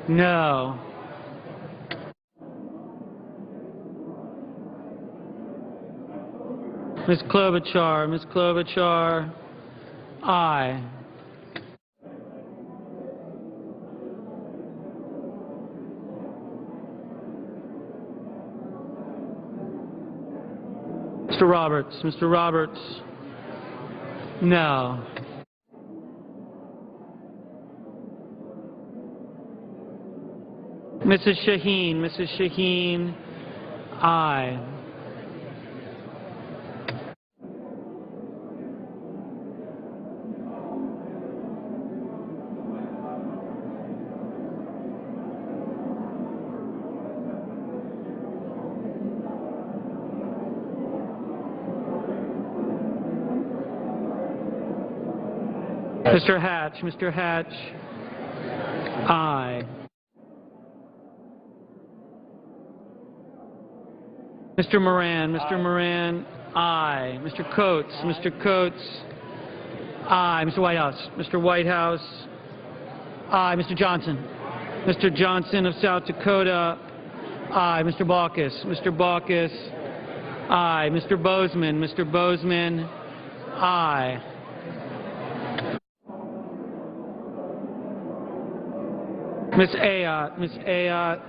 No. Ms. Klobuchar, aye. Mr. Roberts, no. Mrs. Shaheen, aye. Mr. Hatch, aye. Mr. Moran, aye. Mr. Coates, aye. Mr. Whitehouse, aye. Mr. Johnson of South Dakota, aye. Mr. Baucus, aye. Mr. Bozeman, aye. Ms. Ayotte,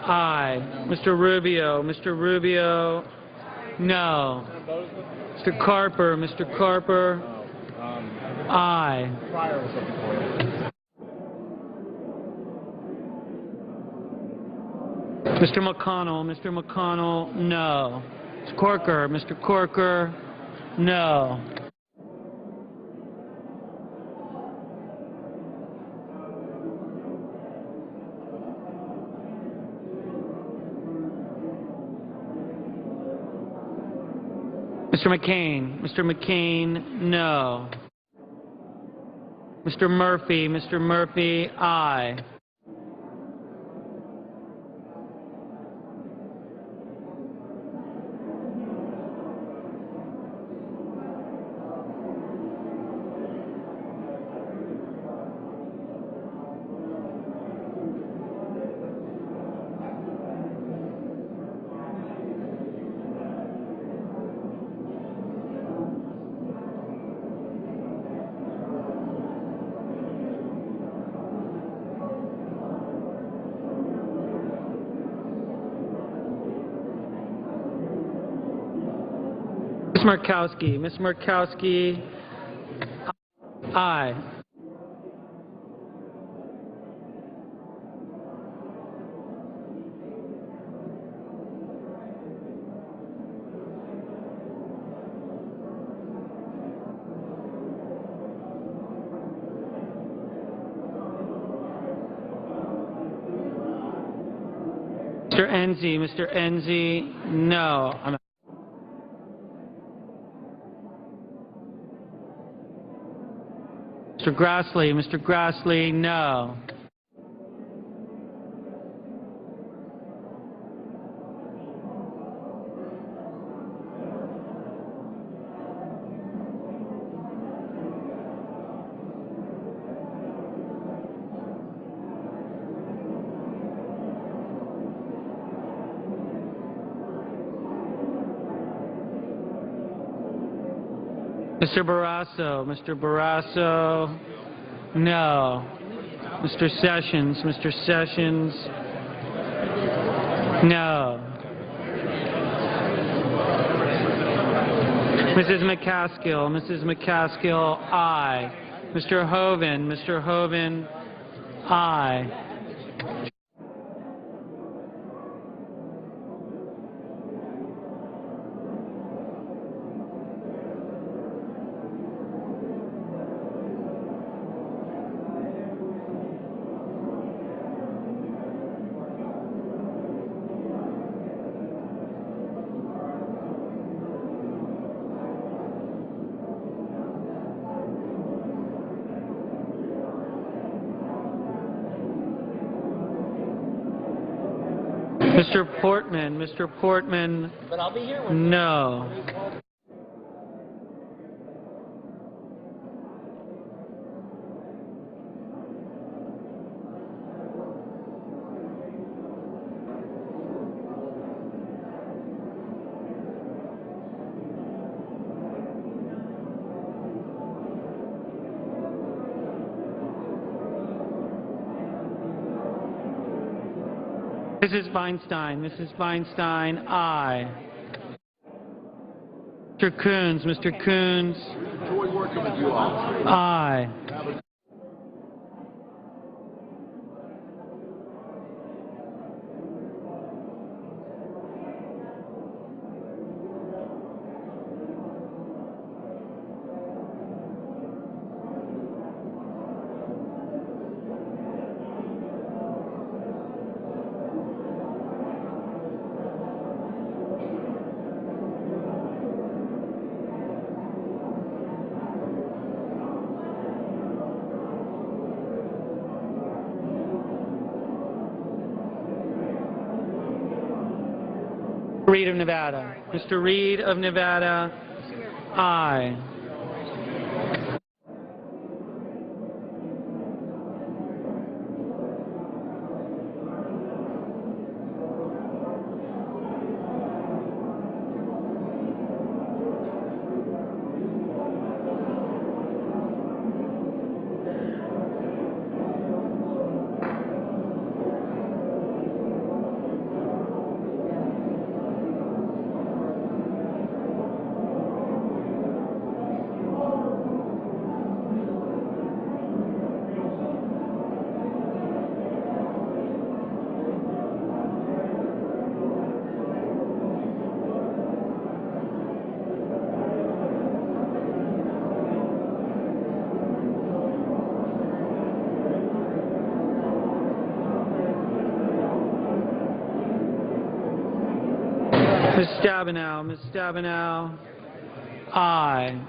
aye. Mr. Rubio, no. Mr. Carper, aye. Mr. McConnell, no. Mr. Corker, no. Mr. McCain, no. Mr. Murphy, aye. Ms. Murkowski, aye. Mr. Enzi, no. Mr. Grassley, no. Mr. Barrasso, no. Mr. Sessions, no. Mrs. McCaskill, aye. Mr. Hoven, aye. Mr. Portman, But I'll be here with no. Mrs. Feinstein. Mrs. Feinstein, aye. Mr. Coons. Mr. Coons, Enjoy working with you all. aye. Reed of Nevada. Mr. Reed of Nevada, aye. Ms. Stabenow. Ms. Stabenow, aye.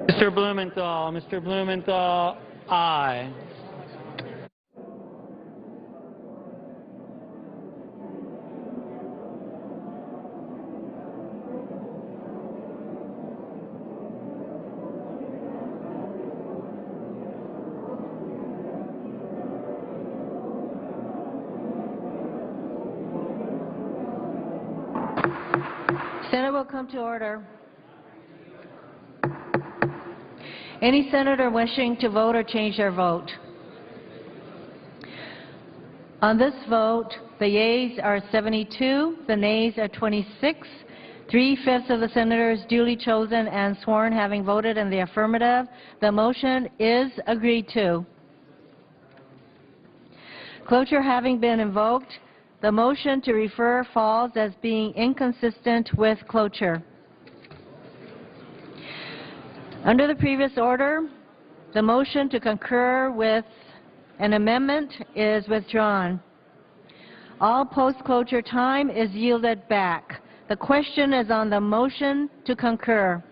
Mr. Blumenthal. Mr. Blumenthal, aye. Senate will come to order. Any senator wishing to vote or change their vote? On this vote, the yeas are 72, the nays are 26. 3/5 of the senators duly chosen and sworn having voted in the affirmative. The motion is agreed to. Cloture having been invoked, the motion to refer falls as being inconsistent with cloture. Under the previous order, the motion to concur with an amendment is withdrawn. All post-cloture time is yielded back. The question is on the motion to concur.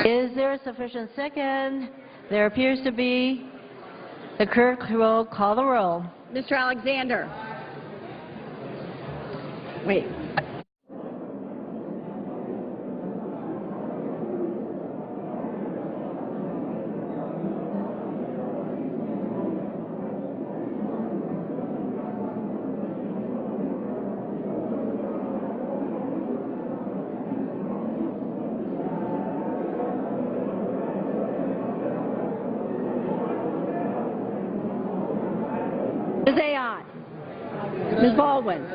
Is there a sufficient second? There appears to be. The clerk will call the roll. Mr. Alexander. Wait. Ms. Ayotte. Ms. Baldwin.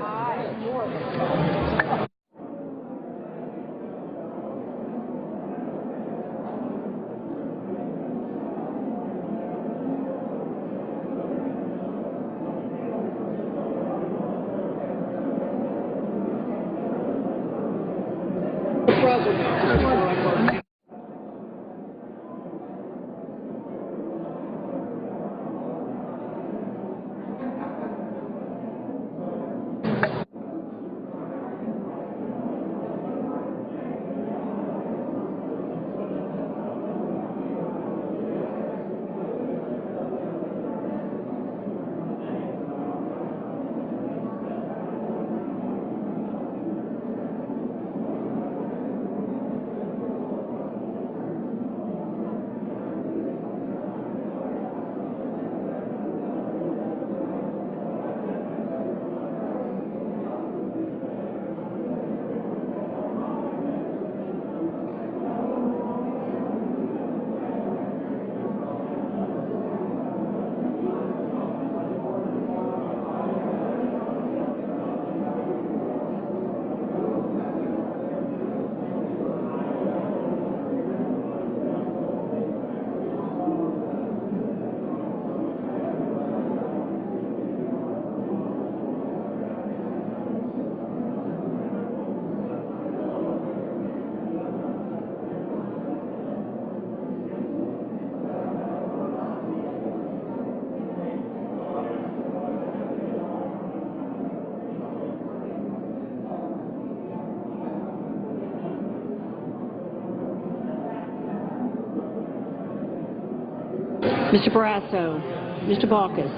Mr. Barrasso, Mr. Balkus,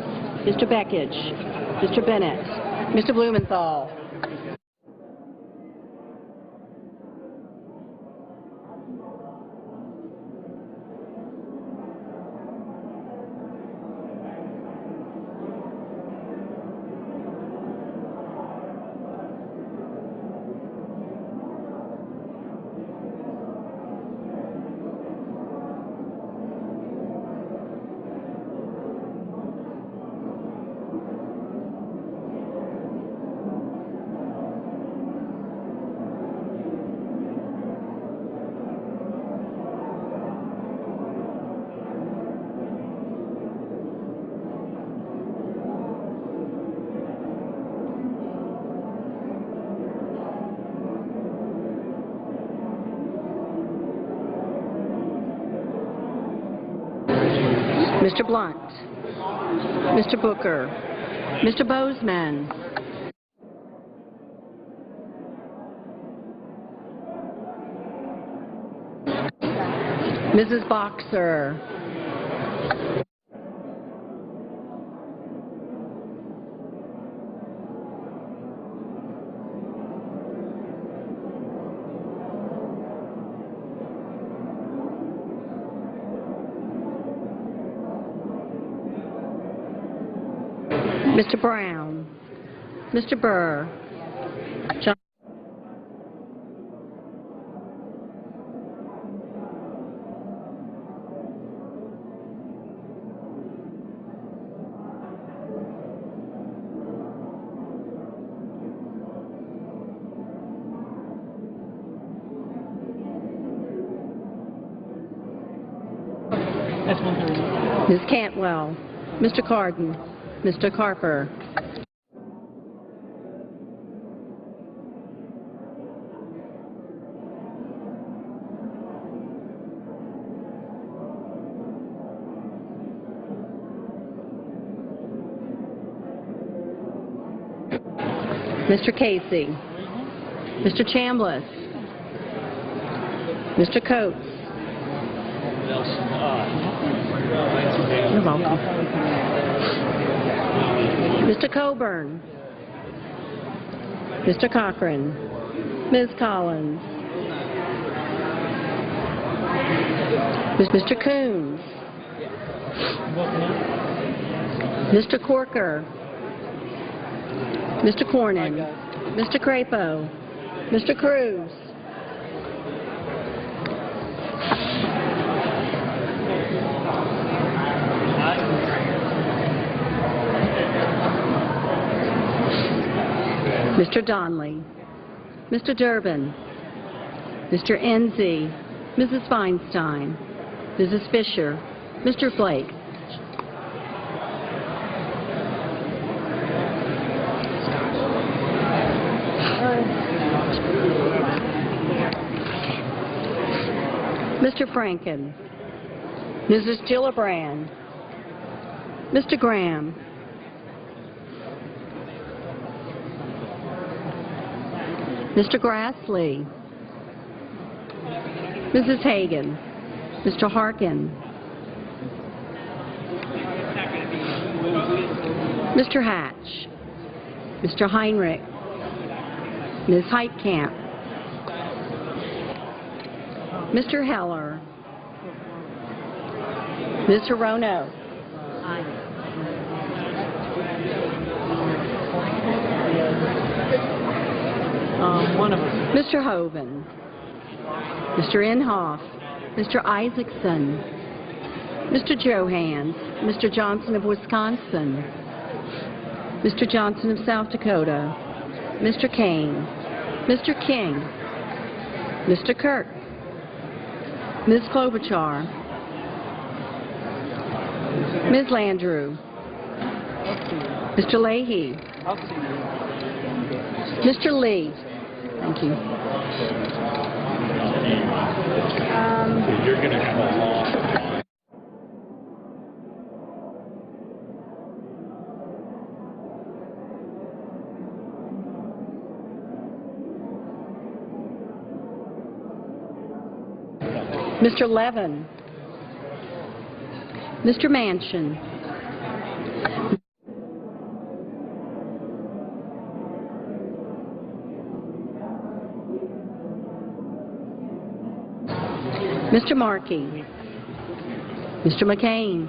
Mr. Beckich, Mr. Bennett, Mr. Blumenthal. Mr. Blunt, Mr. Booker, Mr. Bozeman, Mrs. Boxer, Mr. Brown, Mr. Burr, John That's 1:30. Ms. Cantwell, Mr. Carden, Mr. Carper, Mr. Casey, Mr. Chambliss, Mr. Coates, you're welcome. Mr. Coburn, Mr. Cochran, Ms. Collins, Mr. Coons, Mr. Corker, Mr. Cornyn, Mr. Crapo, Mr. Cruz, Mr. Donnelly, Mr. Durbin, Mr. Enzi, Mrs. Feinstein, Mrs. Fisher, Mr. Flake, Mr. Franken, Mrs. Gillibrand, Mr. Graham, Mr. Grassley, Mrs. Hagan, Mr. Harkin, Mr. Hatch, Mr. Heinrich, Ms. Heitkamp, Mr. Heller, Ms. Hirono, One of us. Mr. Hoven, Mr. Inhofe, Mr. Isaacson, Mr. Johans, Mr. Johnson of Wisconsin, Mr. Johnson of South Dakota, Mr. Kane, Mr. King, Mr. Kirk, Ms. Klobuchar, Ms. Landrieu, Mr. Leahy, Mr. Lee. Thank you. You're going to have a long time. Mr. Levin, Mr. Manchin. Mr. Markey. Mr. McCain.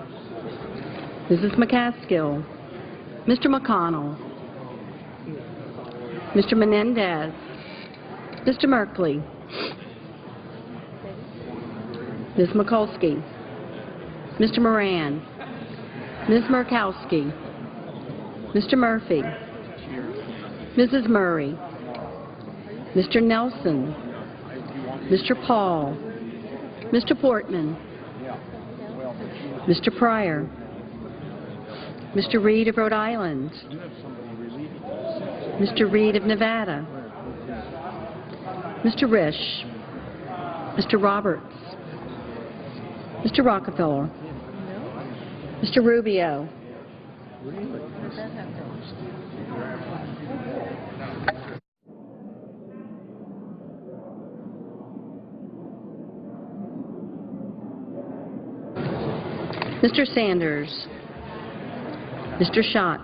Mrs. McCaskill. Mr. McConnell. Mr. Menendez. Mr. Merkley. Ms. Mikulski. Mr. Moran. Ms. Murkowski. Mr. Murphy. Mrs. Murray. Mr. Nelson. Mr. Paul. Mr. Portman. Mr. Pryor. Mr. Reed of Rhode Island. Mr. Reed of Nevada. Mr. Risch. Mr. Roberts. Mr. Rockefeller. Mr. Rubio. Mr. Sanders. Mr. Schatz.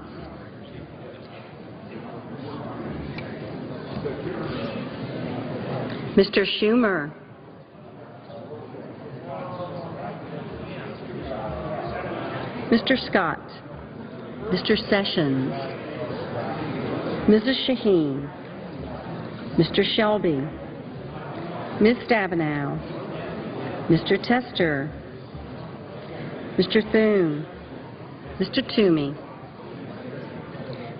Mr. Schumer. Mr. Scott. Mr. Sessions. Mrs. Shaheen. Mr. Shelby. Ms. Stabenow. Mr. Tester. Mr. Thune. Mr. Toomey.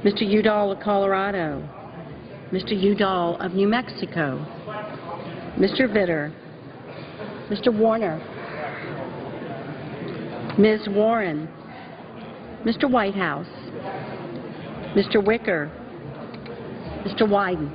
Mr. Udall of Colorado. Mr. Udall of New Mexico. Mr. Vitter. Mr. Warner. Ms. Warren. Mr. Whitehouse. Mr. Wicker. Mr. Wyden.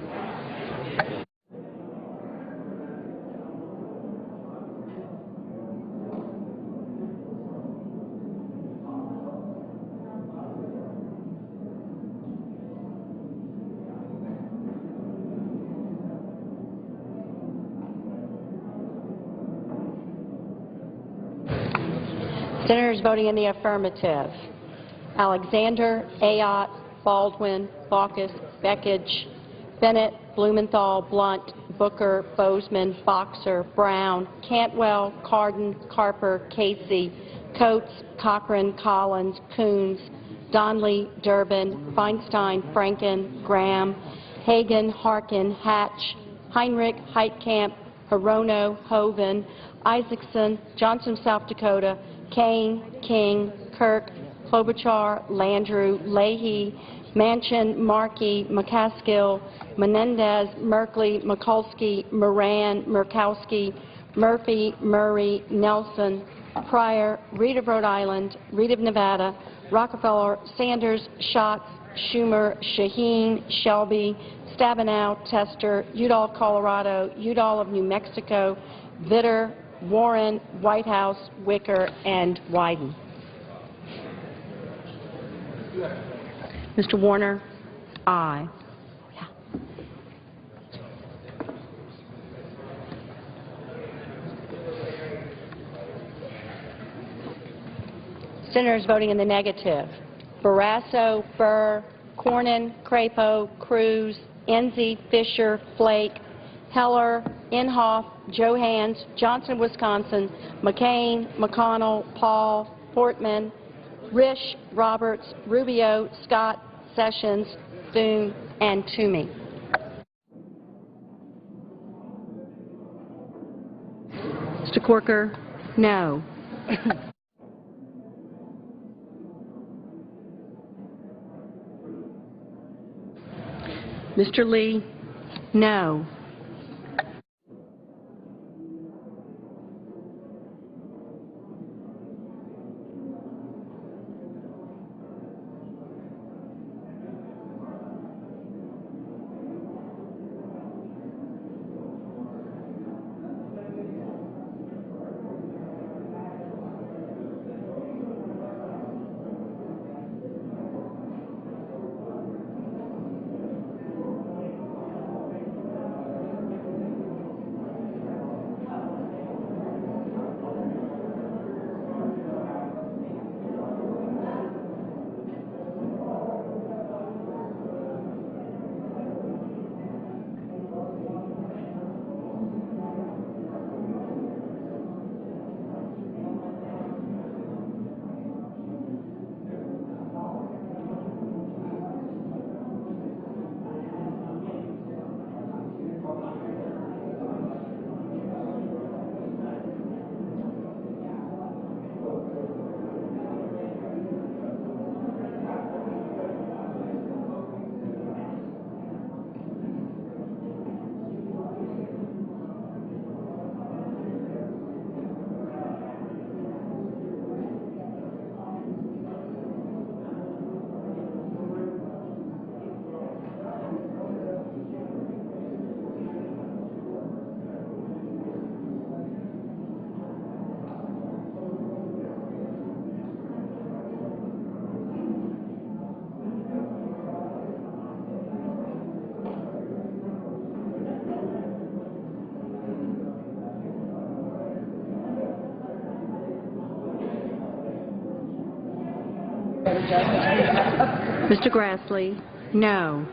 Senators voting in the affirmative: Alexander, Ayotte, Baldwin, Baucus, Beckidge, Bennett, Blumenthal, Blunt, Booker, Bozeman, Boxer, Brown, Cantwell, Cardin, Carper, Casey, Coates, Cochran, Collins, Coons, Donnelly, Durbin, Feinstein, Franken, Graham, Hagan, Harkin, Hatch, Heinrich, Heitkamp, Hirono, Hoven, Isaacson, Johnson, South Dakota, Kane, King, Kirk, Klobuchar, Landrieu, Leahy, Manchin, Markey, McCaskill, Menendez, Merkley, Mikulski, Moran, Murkowski, Murphy, Murray, Nelson, Pryor, Reed of Rhode Island, Reed of Nevada, Rockefeller, Sanders, Schatz, Schumer, Shaheen, Shelby, Stabenow, Tester, Udall, Colorado, Udall of New Mexico, Vitter, Warren, Whitehouse, Wicker, and Wyden. Mr. Warner, aye. Senators voting in the negative: Barrasso, Burr, Cornyn, Crapo, Cruz, Enzi, Fisher, Flake, Heller, Inhofe, Johans, Johnson, Wisconsin, McCain, McConnell, Paul, Portman, Risch, Roberts, Rubio, Scott, Sessions, Thune, and Toomey. Mr. Corker, no. Mr. Lee, no. Mr. Grassley? No.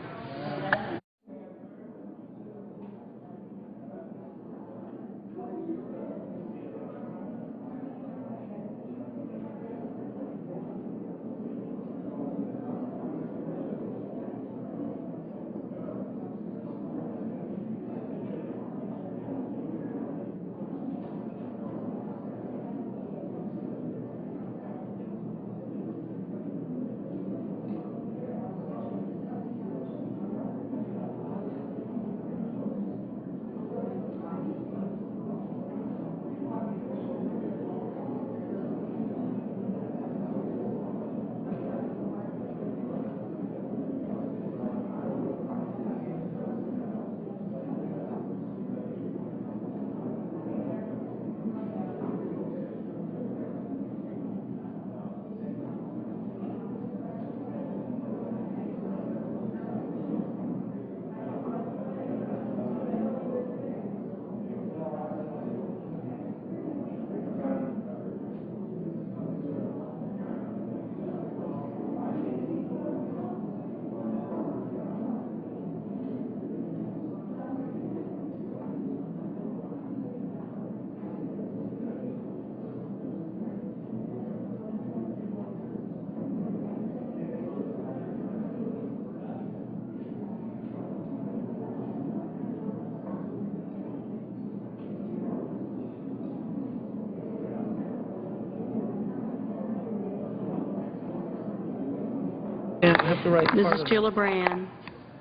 And I have to write part Mrs. of it. Gillibrand?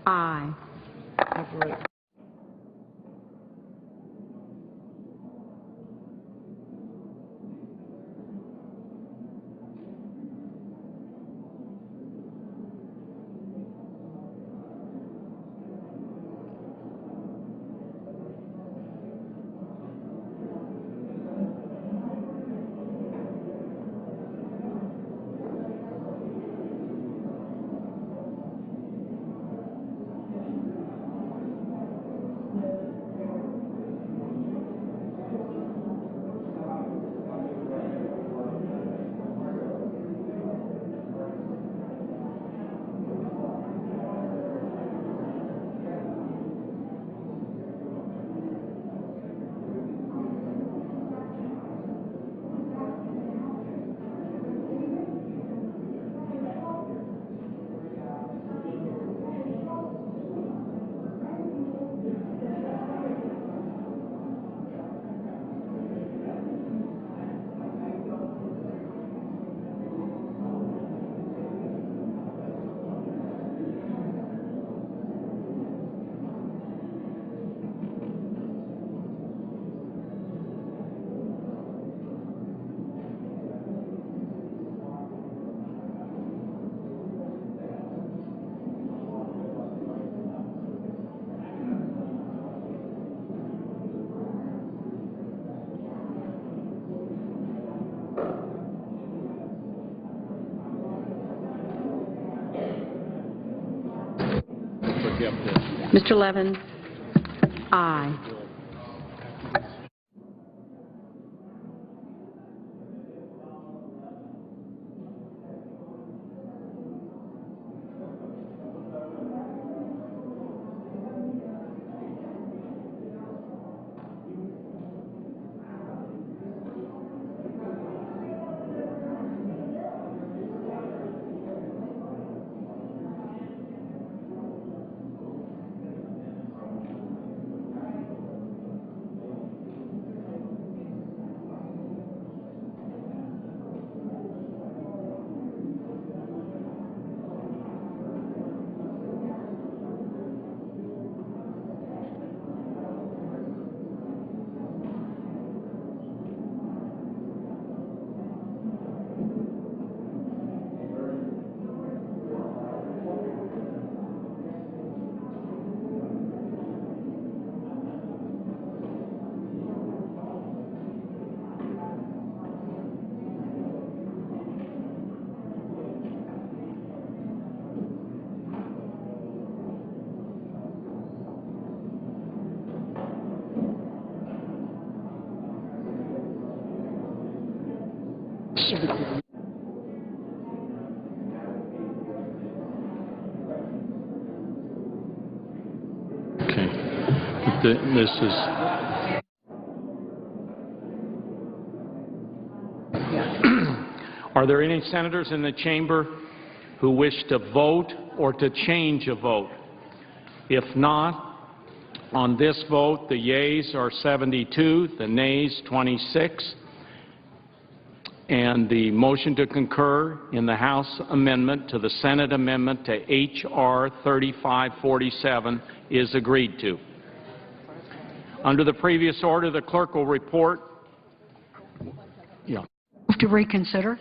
Aye. I have to write. Mr. Levin? Aye. This is... Are there any senators in the chamber who wish to vote or to change a vote? If not, on this vote, the yeas are 72, the nays 26, and the motion to concur in the House amendment to the Senate amendment to H.R. 3547 is agreed to. Under the previous order, the clerk will report. Move to reconsider.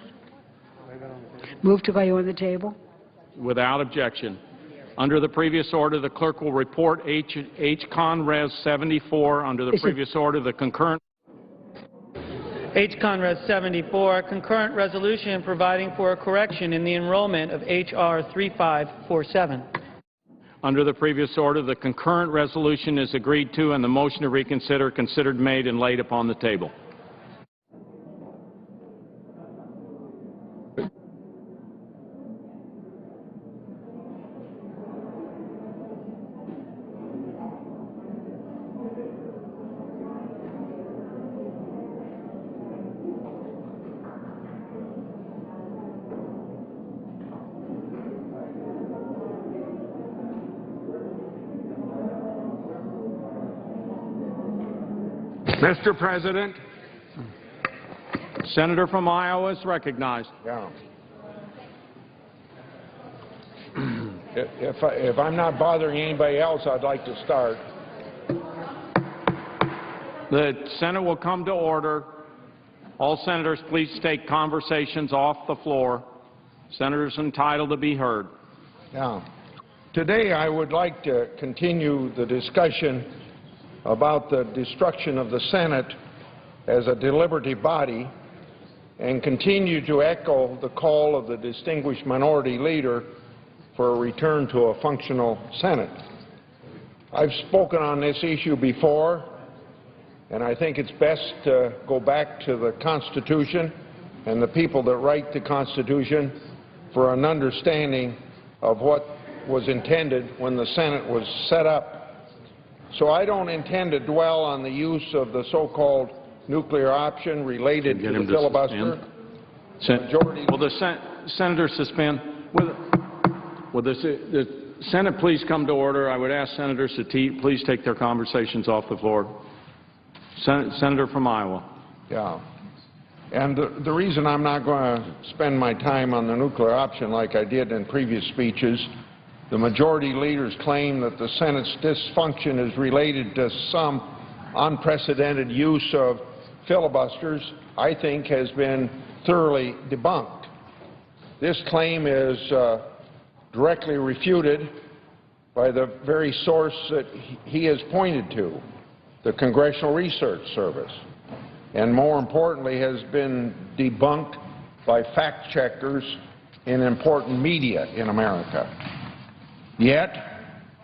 Move to lay on the table. Without objection. Under the previous order, the clerk will report H.Con. Res. 74. Under the previous order, the concurrent. H.Con. Res. 74, concurrent resolution providing for a correction in the enrollment of H.R. 3547. Under the previous order, the concurrent resolution is agreed to and the motion to reconsider considered, made, and laid upon the table. Mr. President, Senator from Iowa is recognized. Yeah. If I'm not bothering anybody else, I'd like to start. The Senate will come to order. All senators, please take conversations off the floor. Senators entitled to be heard. Yeah. Today I would like to continue the discussion about the destruction of the Senate as a deliberative body and continue to echo the call of the distinguished minority leader for a return to a functional Senate. I've spoken on this issue before, and I think it's best to go back to the Constitution and the people that write the Constitution for an understanding of what was intended when the Senate was set up. So I don't intend to dwell on the use of the so-called nuclear option related to the filibuster. Will the senator suspend? Will the Senate please come to order? I would ask senators to please take their conversations off the floor. Senator from Iowa. Yeah. And the reason I'm not going to spend my time on the nuclear option like I did in previous speeches, the majority leaders claim that the Senate's dysfunction is related to some unprecedented use of filibusters, I think has been thoroughly debunked. This claim is directly refuted by the very source that he has pointed to, the Congressional Research Service, and more importantly has been debunked by fact-checkers in important media in America. Yet,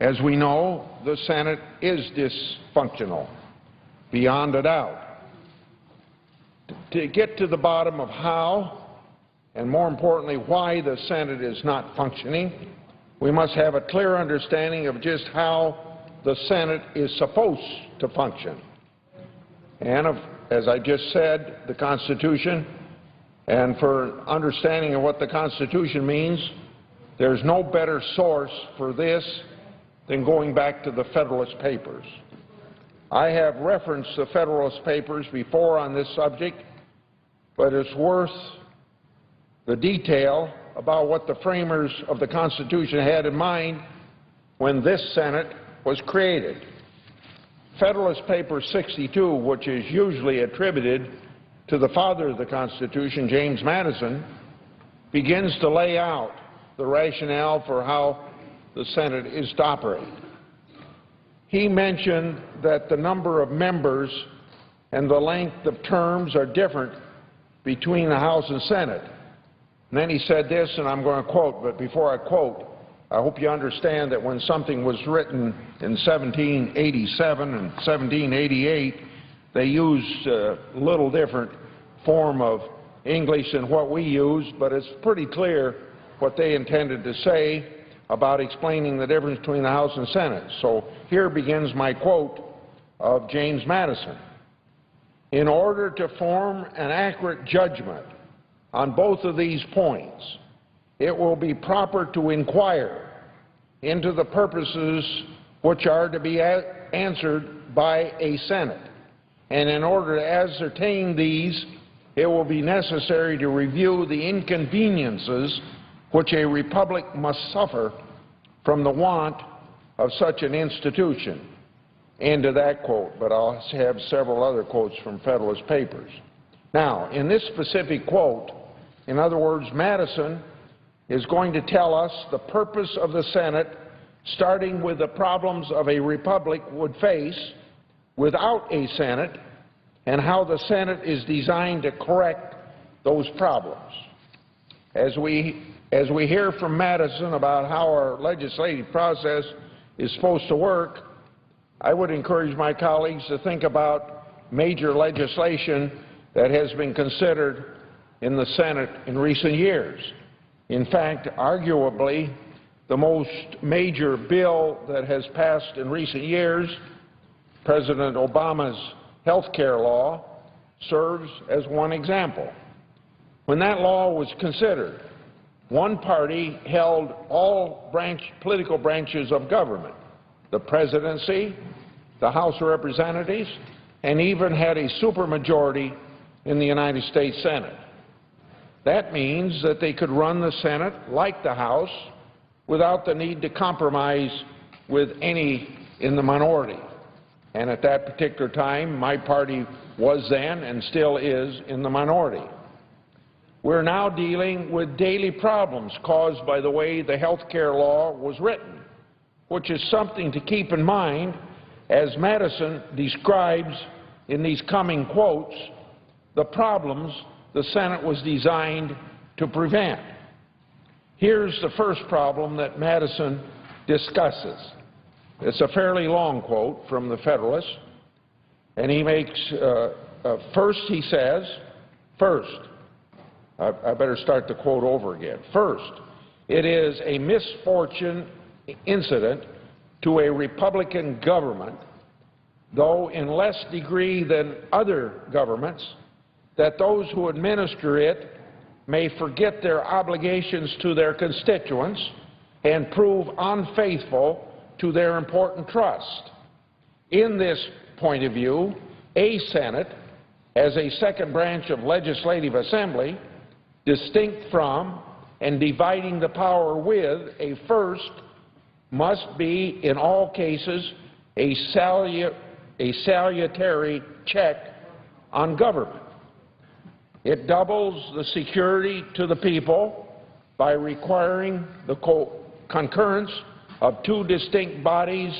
as we know, the Senate is dysfunctional, beyond a doubt. To get to the bottom of how, and more importantly, why the Senate is not functioning, we must have a clear understanding of just how the Senate is supposed to function. And as I just said, the Constitution, and for understanding of what the Constitution means, there's no better source for this than going back to the Federalist Papers. I have referenced the Federalist Papers before on this subject, but it's worth the detail about what the framers of the Constitution had in mind when this Senate was created. Federalist Paper 62, which is usually attributed to the father of the Constitution, James Madison, begins to lay out the rationale for how the Senate is to operate. He mentioned that the number of members and the length of terms are different between the House and Senate. And then he said this, and I'm going to quote, but before I quote, I hope you understand that when something was written in 1787 and 1788, they used a little different form of English than what we use, but it's pretty clear what they intended to say about explaining the difference between the House and Senate. So here begins my quote of James Madison. In order to form an accurate judgment on both of these points, it will be proper to inquire into the purposes which are to be answered by a Senate. And in order to ascertain these, it will be necessary to review the inconveniences which a republic must suffer from the want of such an institution. End of that quote, but I'll have several other quotes from Federalist Papers. Now, in this specific quote, in other words, Madison is going to tell us the purpose of the Senate, starting with the problems of a republic would face without a Senate, and how the Senate is designed to correct those problems. As we hear from Madison about how our legislative process is supposed to work, I would encourage my colleagues to think about major legislation that has been considered in the Senate in recent years. In fact, arguably, the most major bill that has passed in recent years, President Obama's health care law, serves as one example. When that law was considered, one party held all political branches of government, the presidency, the House of Representatives, and even had a supermajority in the United States Senate. That means that they could run the Senate like the House without the need to compromise with any in the minority. And at that particular time, my party was then and still is in the minority. We're now dealing with daily problems caused by the way the health care law was written, which is something to keep in mind as Madison describes in these coming quotes the problems the Senate was designed to prevent. Here's the first problem that Madison discusses. It's a fairly long quote from the Federalist, and he makes, first he says, I better start the quote over again. First, it is a misfortune incident to a Republican government, though in less degree than other governments, that those who administer it may forget their obligations to their constituents and prove unfaithful to their important trust. In this point of view, a Senate, as a second branch of legislative assembly, distinct from and dividing the power with a first, must be in all cases a salutary check on government. It doubles the security to the people by requiring the concurrence of two distinct bodies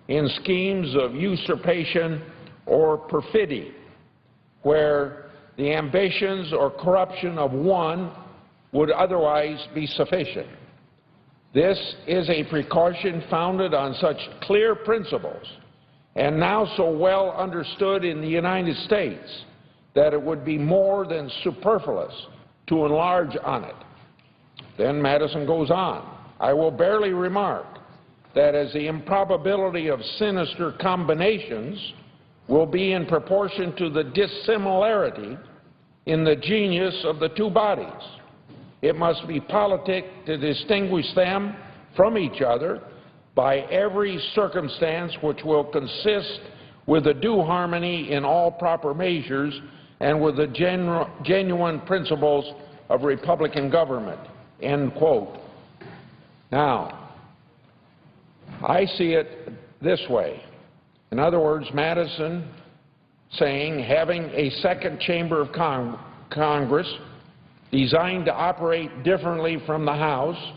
in schemes of usurpation or perfidy, where the ambitions or corruption of one would otherwise be sufficient. This is a precaution founded on such clear principles and now so well understood in the United States that it would be more than superfluous to enlarge on it. Then Madison goes on, I will barely remark that as the improbability of sinister combinations will be in proportion to the dissimilarity in the genius of the two bodies, it must be politic to distinguish them from each other by every circumstance which will consist with a due harmony in all proper measures and with the genuine principles of Republican government, end quote. Now, I see it this way. In other words, Madison saying having a second chamber of Congress designed to operate differently from the House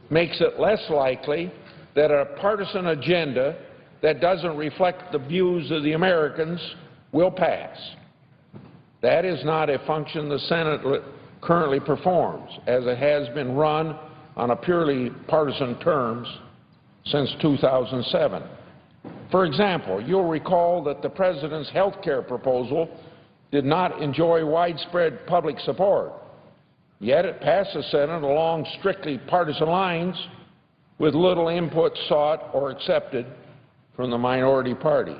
makes it less likely that a partisan agenda that doesn't reflect the views of the Americans will pass. That is not a function the Senate currently performs, as it has been run on a purely partisan terms since 2007. For example, you'll recall that the President's health care proposal did not enjoy widespread public support, yet it passed the Senate along strictly partisan lines with little input sought or accepted from the minority party.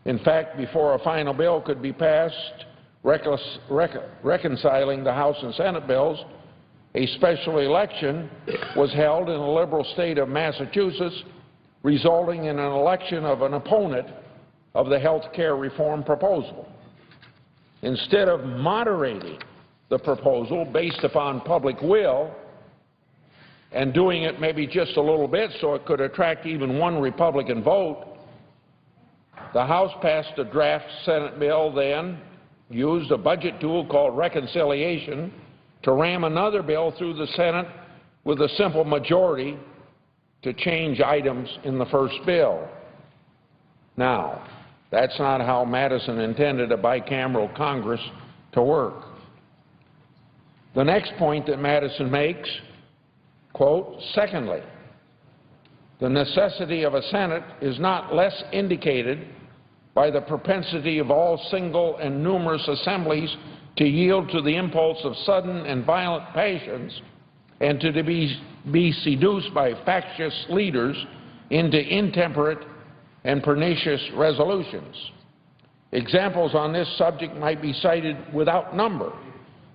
In fact, before a final bill could be passed reconciling the House and Senate bills, a special election was held in the liberal state of Massachusetts, resulting in an election of an opponent of the health care reform proposal. Instead of moderating the proposal based upon public will and doing it maybe just a little bit so it could attract even one Republican vote, the House passed a draft Senate bill, then used a budget tool called reconciliation to ram another bill through the Senate with a simple majority to change items in the first bill. Now, that's not how Madison intended a bicameral Congress to work. The next point that Madison makes, quote, secondly, the necessity of a Senate is not less indicated by the propensity of all single and numerous assemblies to yield to the impulse of sudden and violent passions and to be seduced by factious leaders into intemperate and pernicious resolutions. Examples on this subject might be cited without number,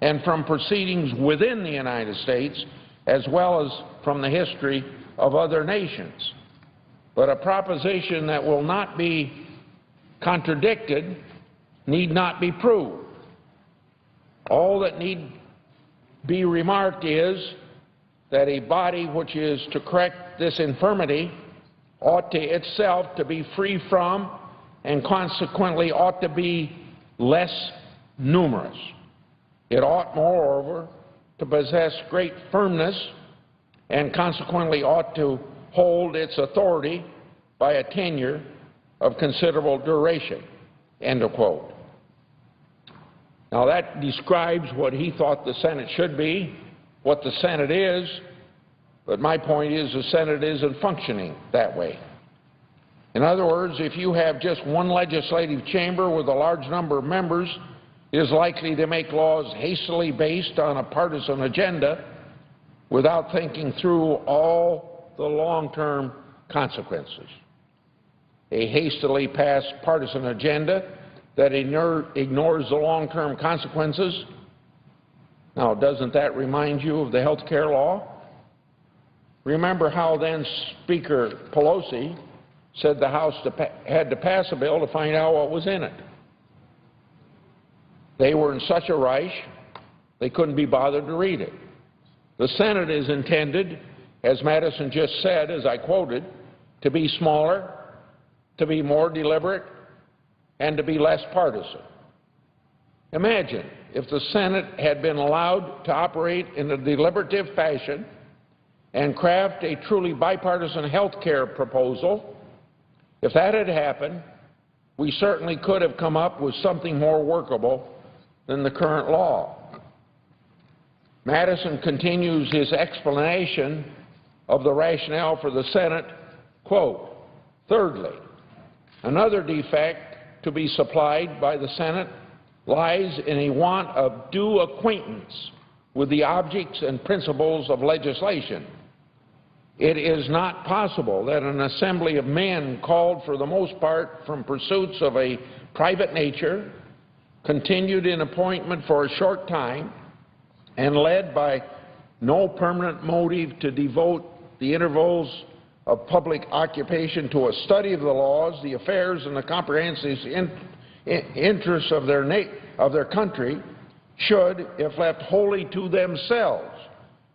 and from proceedings within the United States as well as from the history of other nations. But a proposition that will not be contradicted need not be proved. All that need be remarked is that a body which is to correct this infirmity ought to itself to be free from and consequently ought to be less numerous. It ought, moreover, to possess great firmness and consequently ought to hold its authority by a tenure of considerable duration, end of quote. Now that describes what he thought the Senate should be, what the Senate is, but my point is the Senate isn't functioning that way. In other words, if you have just one legislative chamber with a large number of members, it is likely to make laws hastily based on a partisan agenda without thinking through all the long-term consequences. A hastily passed partisan agenda that ignores the long-term consequences. Now, doesn't that remind you of the health care law? Remember how then Speaker Pelosi said the House had to pass a bill to find out what was in it. They were in such a rush, they couldn't be bothered to read it. The Senate is intended, as Madison just said, as I quoted, to be smaller, to be more deliberate, and to be less partisan. Imagine if the Senate had been allowed to operate in a deliberative fashion and craft a truly bipartisan health care proposal. If that had happened, we certainly could have come up with something more workable than the current law. Madison continues his explanation of the rationale for the Senate, quote, thirdly, another defect to be supplied by the Senate lies in a want of due acquaintance with the objects and principles of legislation. It is not possible that an assembly of men called for the most part from pursuits of a private nature, continued in appointment for a short time, and led by no permanent motive to devote the intervals of public occupation to a study of the laws, the affairs, and the comprehensive interests of their country, should, if left wholly to themselves,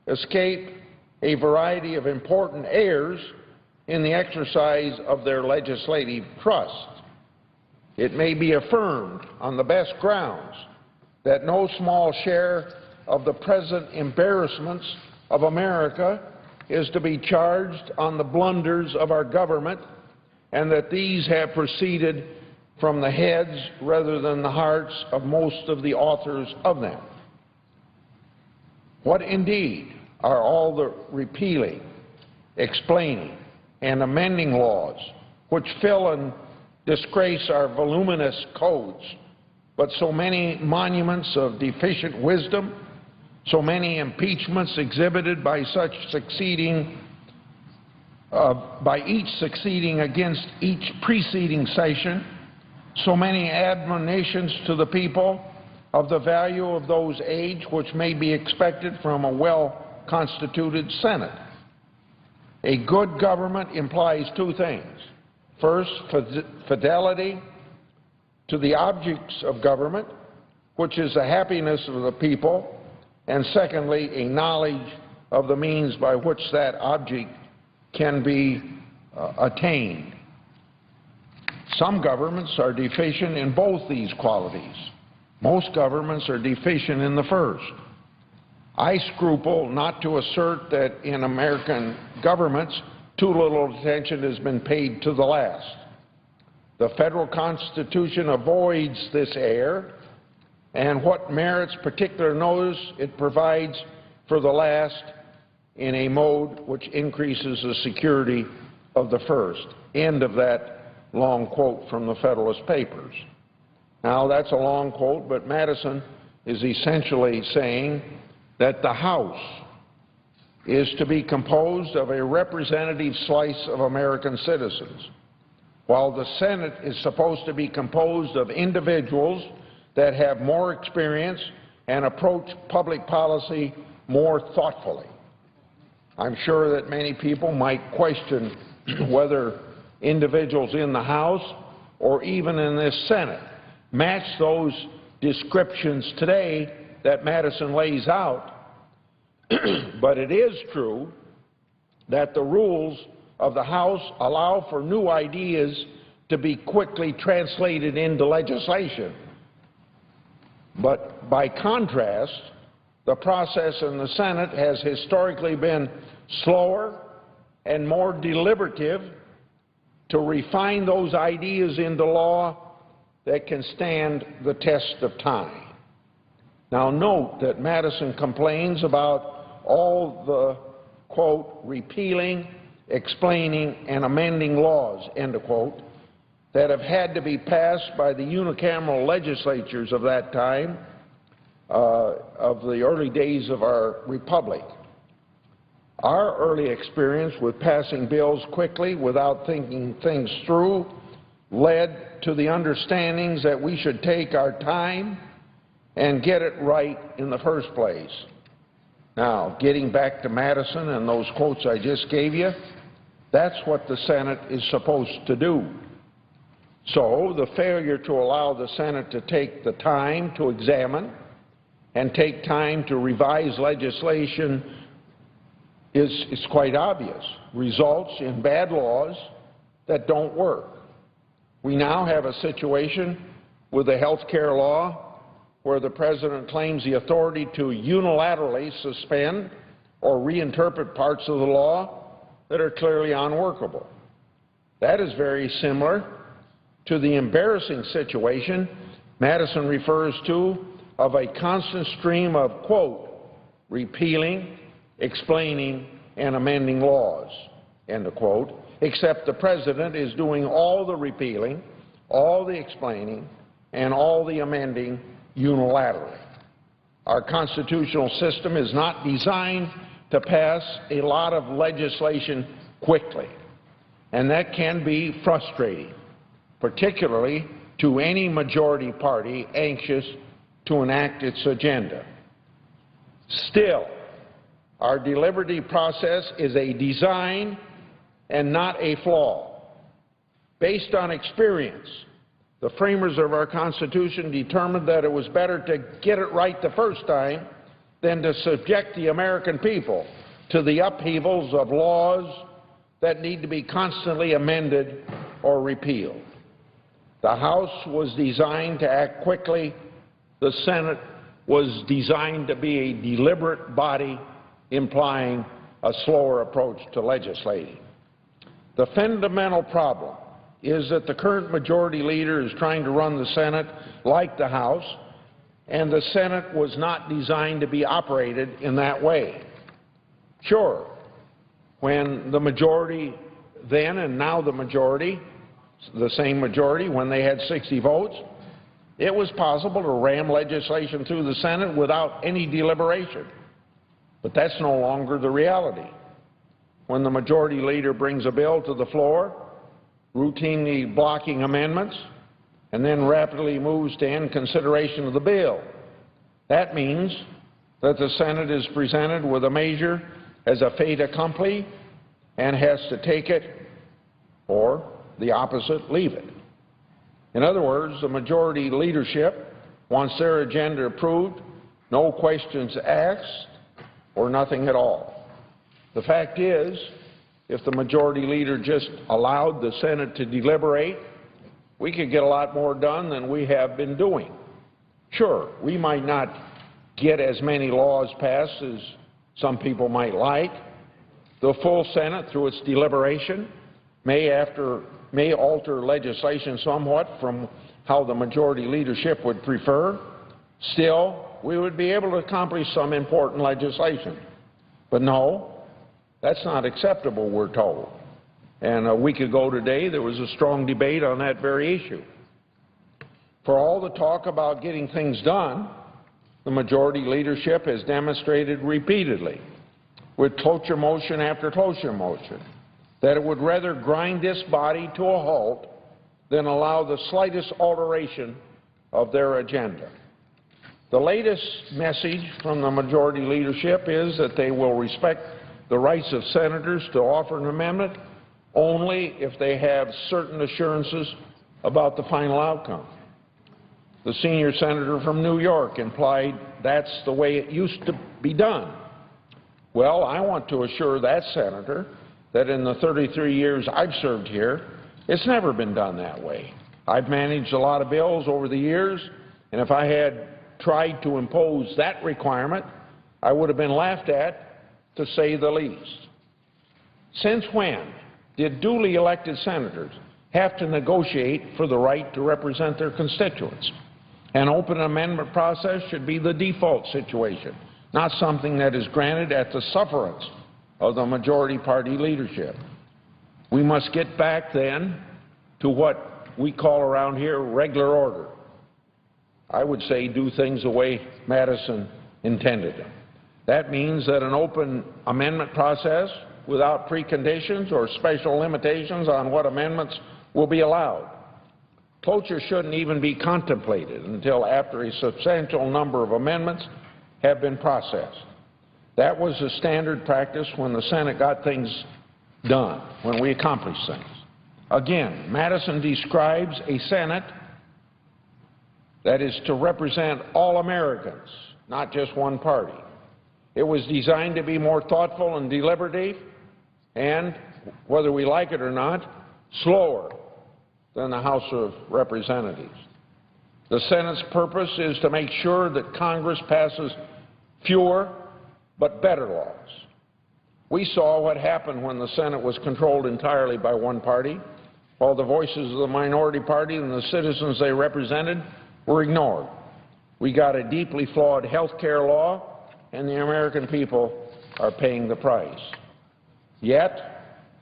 escape a variety of important errors in the exercise of their legislative trust. It may be affirmed on the best grounds that no small share of the present embarrassments of America is to be charged on the blunders of our government, and that these have proceeded from the heads rather than the hearts of most of the authors of them. What indeed are all the repealing, explaining, and amending laws which fill and disgrace our voluminous codes, but so many monuments of deficient wisdom, so many impeachments exhibited by each succeeding against each preceding session, so many admonitions to the people of the value of those aids which may be expected from a well-constituted Senate. A good government implies two things. First, fidelity to the objects of government, which is the happiness of the people, and secondly, a knowledge of the means by which that object can be attained. Some governments are deficient in both these qualities. Most governments are deficient in the first. I scruple not to assert that in American governments too little attention has been paid to the last. The federal Constitution avoids this error, and what merits particular notice, it provides for the last in a mode which increases the security of the first. End of that long quote from the Federalist Papers. Now, that's a long quote, but Madison is essentially saying that the House is to be composed of a representative slice of American citizens, while the Senate is supposed to be composed of individuals that have more experience and approach public policy more thoughtfully. I'm sure that many people might question whether individuals in the House or even in this Senate match those descriptions today that Madison lays out, but it is true that the rules of the House allow for new ideas to be quickly translated into legislation. But by contrast, the process in the Senate has historically been slower and more deliberative to refine those ideas into law that can stand the test of time. Now note that Madison complains about all the, quote, repealing, explaining, and amending laws, end of quote, that have had to be passed by the unicameral legislatures of that time, of the early days of our republic. Our early experience with passing bills quickly without thinking things through led to the understandings that we should take our time and get it right in the first place. Now, getting back to Madison and those quotes I just gave you, that's what the Senate is supposed to do. So the failure to allow the Senate to take the time to examine and take time to revise legislation is quite obvious, results in bad laws that don't work. We now have a situation with the health care law where the President claims the authority to unilaterally suspend or reinterpret parts of the law that are clearly unworkable. That is very similar to the embarrassing situation Madison refers to of a constant stream of, quote, repealing, explaining, and amending laws, end of quote, except the President is doing all the repealing, all the explaining, and all the amending unilaterally. Our constitutional system is not designed to pass a lot of legislation quickly, and that can be frustrating, particularly to any majority party anxious to enact its agenda. Still, our deliberative process is a design and not a flaw. Based on experience, the framers of our Constitution determined that it was better to get it right the first time than to subject the American people to the upheavals of laws that need to be constantly amended or repealed. The House was designed to act quickly. The Senate was designed to be a deliberate body, implying a slower approach to legislating. The fundamental problem is that the current majority leader is trying to run the Senate like the House, and the Senate was not designed to be operated in that way. Sure, when the majority then and now the majority, the same majority, when they had 60 votes, it was possible to ram legislation through the Senate without any deliberation. But that's no longer the reality. When the majority leader brings a bill to the floor, routinely blocking amendments, and then rapidly moves to end consideration of the bill. That means that the Senate is presented with a measure as a fait accompli and has to take it or the opposite, leave it. In other words, the majority leadership wants their agenda approved, no questions asked, or nothing at all. The fact is, if the majority leader just allowed the Senate to deliberate, we could get a lot more done than we have been doing. Sure, we might not get as many laws passed as some people might like. The full Senate, through its deliberation, may alter legislation somewhat from how the majority leadership would prefer. Still, we would be able to accomplish some important legislation. But no, that's not acceptable, we're told. And a week ago today, there was a strong debate on that very issue. For all the talk about getting things done, the majority leadership has demonstrated repeatedly, with cloture motion after cloture motion, that it would rather grind this body to a halt than allow the slightest alteration of their agenda. The latest message from the majority leadership is that they will respect the rights of senators to offer an amendment only if they have certain assurances about the final outcome. The senior senator from New York implied that's the way it used to be done. Well, I want to assure that senator that in the 33 years I've served here, it's never been done that way. I've managed a lot of bills over the years, and if I had tried to impose that requirement, I would have been laughed at, to say the least. Since when did duly elected senators have to negotiate for the right to represent their constituents? An open amendment process should be the default situation, not something that is granted at the sufferance of the majority party leadership. We must get back then to what we call around here regular order. I would say do things the way Madison intended them. That means that an open amendment process without preconditions or special limitations on what amendments will be allowed. Cloture shouldn't even be contemplated until after a substantial number of amendments have been processed. That was the standard practice when the Senate got things done, when we accomplished things. Again, Madison describes a Senate that is to represent all Americans, not just one party. It was designed to be more thoughtful and deliberative and, whether we like it or not, slower than the House of Representatives. The Senate's purpose is to make sure that Congress passes fewer but better laws. We saw what happened when the Senate was controlled entirely by one party, while the voices of the minority party and the citizens they represented were ignored. We got a deeply flawed health care law, and the American people are paying the price. Yet,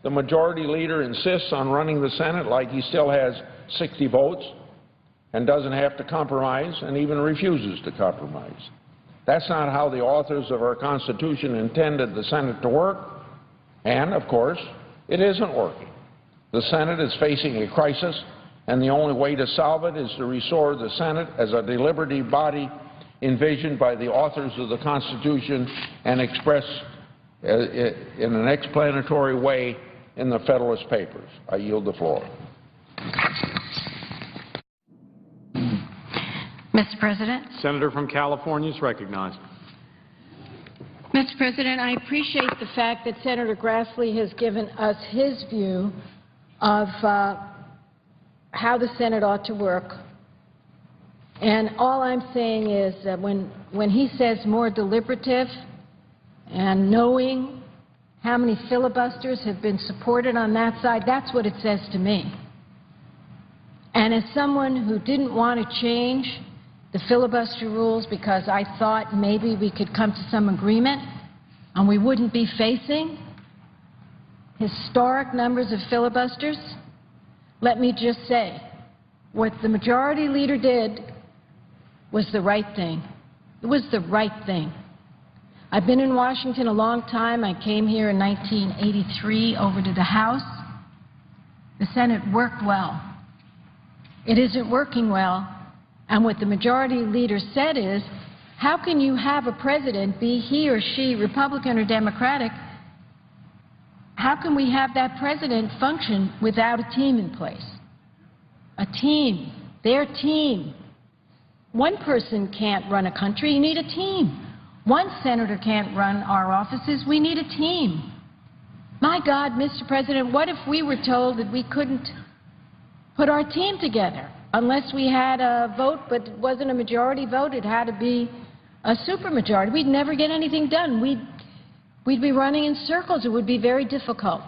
the majority leader insists on running the Senate like he still has 60 votes and doesn't have to compromise and even refuses to compromise. That's not how the authors of our Constitution intended the Senate to work, and, of course, it isn't working. The Senate is facing a crisis, and the only way to solve it is to restore the Senate as a deliberative body envisioned by the authors of the Constitution and expressed in an explanatory way in the Federalist Papers. I yield the floor. Mr. President. Senator from California is recognized. Mr. President, I appreciate the fact that Senator Grassley has given us his view of how the Senate ought to work. And all I'm saying is that when he says more deliberative and knowing how many filibusters have been supported on that side, that's what it says to me. And as someone who didn't want to change the filibuster rules because I thought maybe we could come to some agreement and we wouldn't be facing historic numbers of filibusters, let me just say, what the majority leader did was the right thing. It was the right thing. I've been in Washington a long time. I came here in 1983 over to the House. The Senate worked well. It isn't working well. And what the majority leader said is, how can you have a president, be he or she Republican or Democratic, how can we have that president function without a team in place? A team, their team. One person can't run a country, you need a team. One senator can't run our offices, we need a team. My God, Mr. President, what if we were told that we couldn't put our team together unless we had a vote, but it wasn't a majority vote, it had to be a supermajority? We'd never get anything done. We'd be running in circles. It would be very difficult.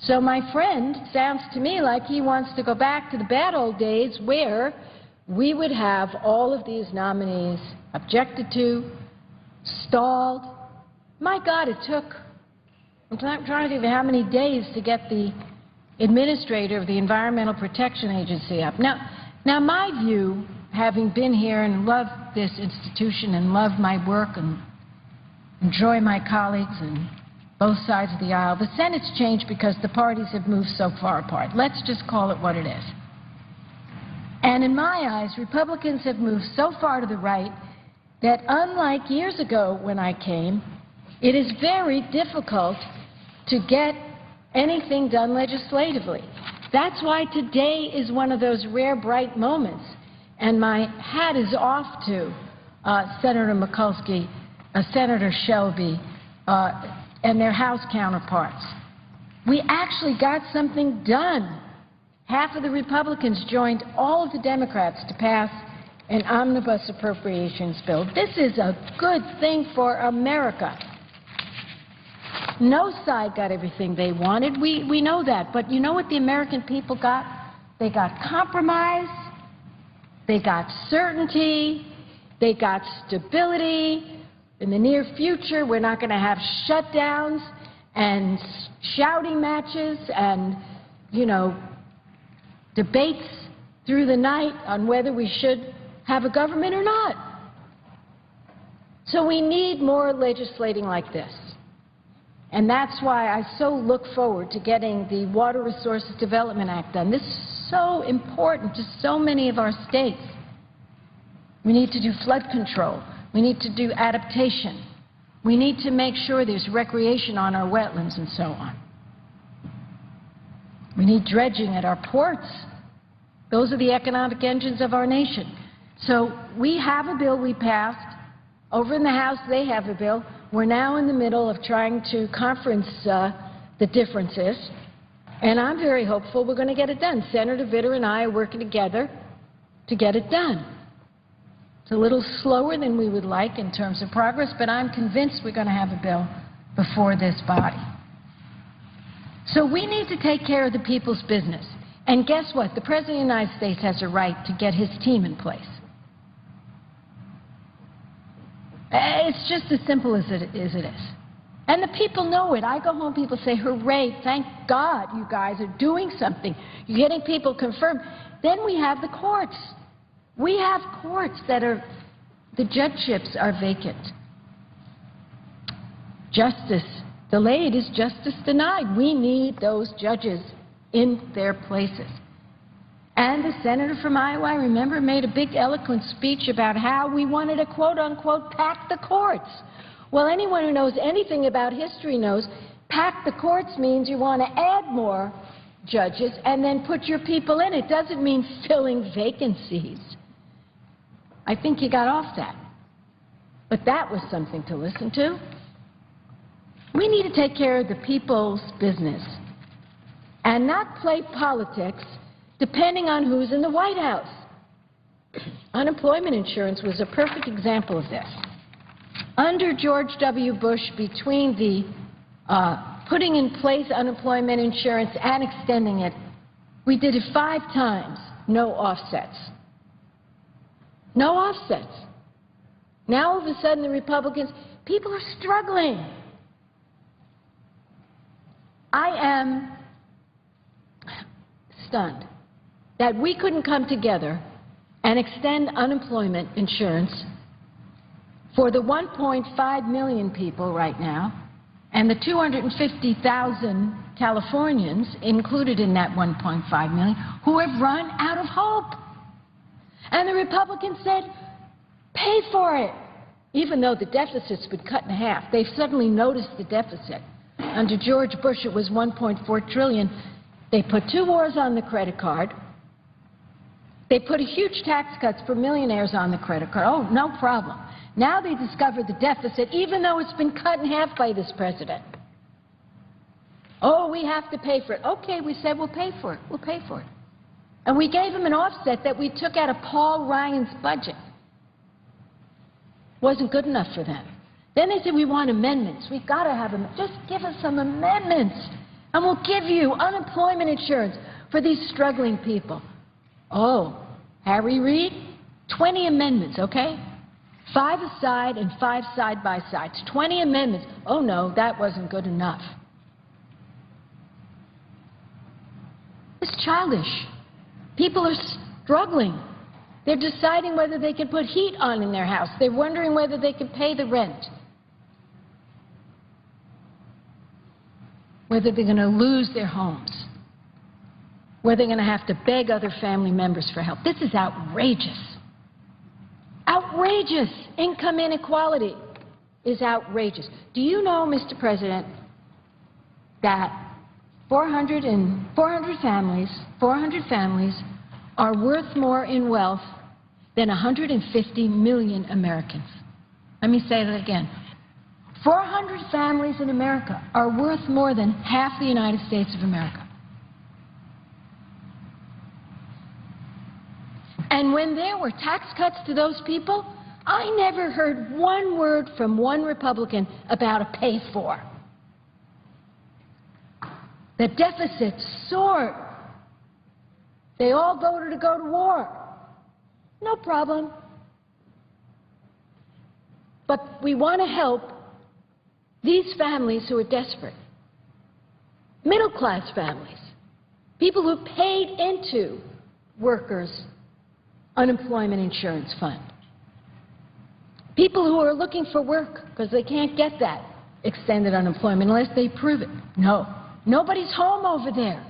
So my friend sounds to me like he wants to go back to the bad old days where we would have all of these nominees objected to, stalled. My God, it took, I'm trying to think of how many days to get the administrator of the Environmental Protection Agency up. Now my view, having been here and love this institution and love my work and enjoy my colleagues on both sides of the aisle, the Senate's changed because the parties have moved so far apart. Let's just call it what it is. And in my eyes, Republicans have moved so far to the right that unlike years ago when I came, it is very difficult to get anything done legislatively. That's why today is one of those rare, bright moments. And my hat is off to Senator Mikulski, Senator Shelby, and their House counterparts. We actually got something done. Half of the Republicans joined all of the Democrats to pass an omnibus appropriations bill. This is a good thing for America. No side got everything they wanted. We know that. But you know what the American people got? They got compromise. They got certainty. They got stability. In the near future, we're not going to have shutdowns and shouting matches and, you know, debates through the night on whether we should have a government or not. So we need more legislating like this. And that's why I so look forward to getting the Water Resources Development Act done. This is so important to so many of our states. We need to do flood control. We need to do adaptation. We need to make sure there's recreation on our wetlands and so on. We need dredging at our ports. Those are the economic engines of our nation. So we have a bill we passed. Over in the House, they have a bill. We're now in the middle of trying to conference the differences, and I'm very hopeful we're going to get it done. Senator Vitter and I are working together to get it done. It's a little slower than we would like in terms of progress, but I'm convinced we're going to have a bill before this body. So we need to take care of the people's business. And guess what? The President of the United States has a right to get his team in place. It's just as simple as it is. And the people know it. I go home, people say, hooray, thank God you guys are doing something. You're getting people confirmed. Then we have the courts. We have courts that are, the judgeships are vacant. Justice delayed is justice denied. We need those judges in their places. And the senator from Iowa, I remember, made a big eloquent speech about how we wanted to, quote unquote, pack the courts. Well, anyone who knows anything about history knows pack the courts means you want to add more judges and then put your people in. It doesn't mean filling vacancies. I think you got off that. But that was something to listen to. We need to take care of the people's business and not play politics depending on who's in the White House. Unemployment insurance was a perfect example of this. Under George W. Bush, between the putting in place unemployment insurance and extending it, we did it 5 times, no offsets. No offsets. Now, all of a sudden, the Republicans, people are struggling. I am stunned that we couldn't come together and extend unemployment insurance for the 1.5 million people right now and the 250,000 Californians included in that 1.5 million who have run out of hope. And the Republicans said, pay for it. Even though the deficit's been cut in half, they've suddenly noticed the deficit. Under George Bush, it was $1.4 trillion. They put 2 wars on the credit card. They put a huge tax cuts for millionaires on the credit card. Oh, no problem. Now they discovered the deficit, even though it's been cut in half by this president. Oh, we have to pay for it. Okay, we said we'll pay for it. We'll pay for it. And we gave them an offset that we took out of Paul Ryan's budget. Wasn't good enough for them. Then they said, we want amendments. We've got to have them. Just give us some amendments, and we'll give you unemployment insurance for these struggling people. Oh, Harry Reid, 20 amendments, okay? 5 aside and 5 side by sides. 20 amendments. Oh, no, that wasn't good enough. It's childish. People are struggling. They're deciding whether they can put heat on in their house. They're wondering whether they can pay the rent. Whether they're going to lose their homes. Whether they're going to have to beg other family members for help. This is outrageous. Outrageous. Income inequality is outrageous. Do you know, Mr. President, that 400 families are worth more in wealth than 150 million Americans? Let me say that again. 400 families in America are worth more than half the United States of America. And when there were tax cuts to those people, I never heard one word from one Republican about a pay for. The deficit soared. They all voted to go to war. No problem. But we want to help these families who are desperate. Middle-class families. People who paid into workers' unemployment insurance fund. People who are looking for work because they can't get that extended unemployment unless they prove it. No. Nobody's home over there.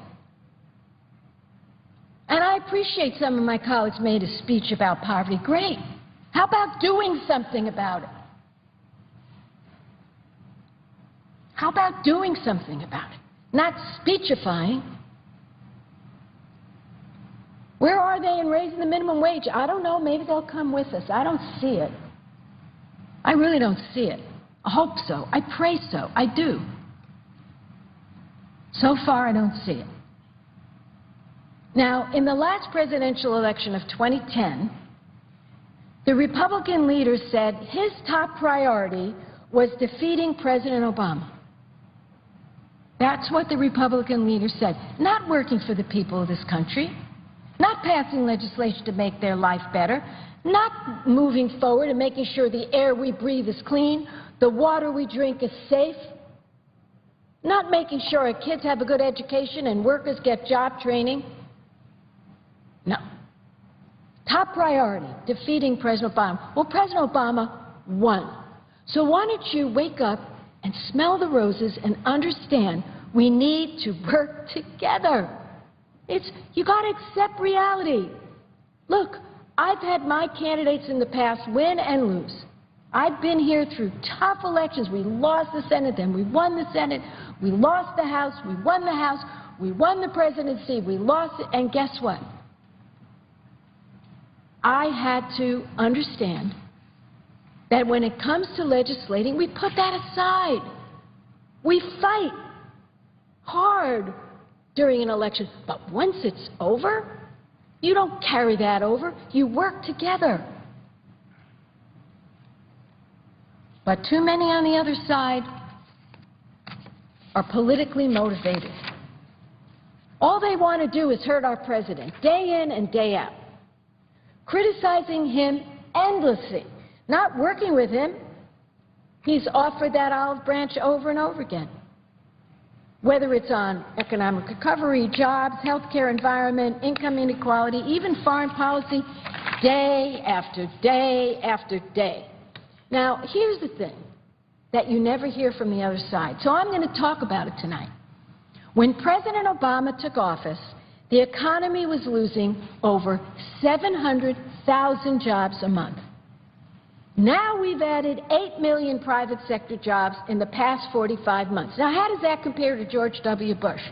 And I appreciate some of my colleagues made a speech about poverty. Great. How about doing something about it? How about doing something about it? Not speechifying. Where are they in raising the minimum wage? I don't know. Maybe they'll come with us. I don't see it. I really don't see it. I hope so. I pray so. I do. So far, I don't see it. Now, in the last presidential election of 2010, the Republican leader said his top priority was defeating President Obama. That's what the Republican leader said. Not working for the people of this country, not passing legislation to make their life better, not moving forward and making sure the air we breathe is clean, the water we drink is safe, not making sure our kids have a good education and workers get job training. No. Top priority, defeating President Obama. Well, President Obama won. So why don't you wake up and smell the roses and understand we need to work together. You got to accept reality. Look, I've had my candidates in the past win and lose. I've been here through tough elections. We lost the Senate, then we won the Senate. We lost the House, we won the House. We won the presidency, we lost it, and guess what? I had to understand that when it comes to legislating, we put that aside. We fight hard during an election, but once it's over, you don't carry that over. You work together. But too many on the other side are politically motivated. All they want to do is hurt our president, day in and day out, criticizing him endlessly, not working with him. He's offered that olive branch over and over again, whether it's on economic recovery, jobs, health care, environment, income inequality, even foreign policy, day after day after day. Now, here's the thing. that you never hear from the other side. So I'm going to talk about it tonight. When President Obama took office, the economy was losing over 700,000 jobs a month. Now we've added 8 million private sector jobs in the past 45 months. Now, how does that compare to George W. Bush?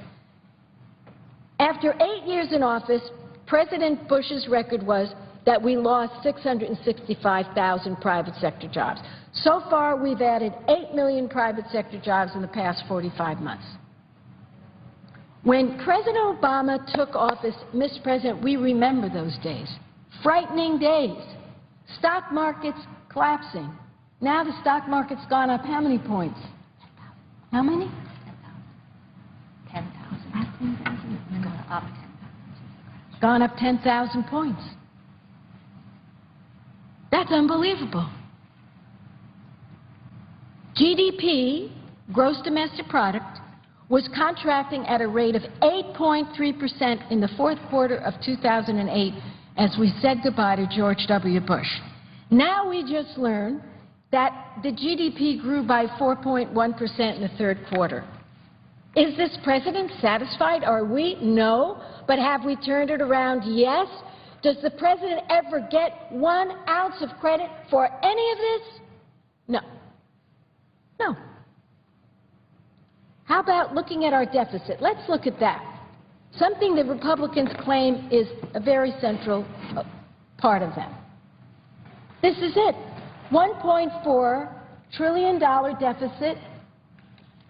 After 8 years in office, President Bush's record was that we lost 665,000 private sector jobs. So far, we've added 8 million private sector jobs in the past 45 months. When President Obama took office, Mr. President, we remember those days. Frightening days. Stock markets collapsing. Now the stock market's gone up how many points? How many? 10,000. It's gone up 10,000. Gone up 10,000 points. That's unbelievable. GDP, gross domestic product, was contracting at a rate of 8.3% in the fourth quarter of 2008 as we said goodbye to George W. Bush. Now we just learned that the GDP grew by 4.1% in the third quarter. Is this president satisfied? Are we? No. But have we turned it around? Yes. Does the president ever get 1 ounce of credit for any of this? No. No. How about looking at our deficit? Let's look at that. Something the Republicans claim is a very central part of them. This is it. $1.4 trillion deficit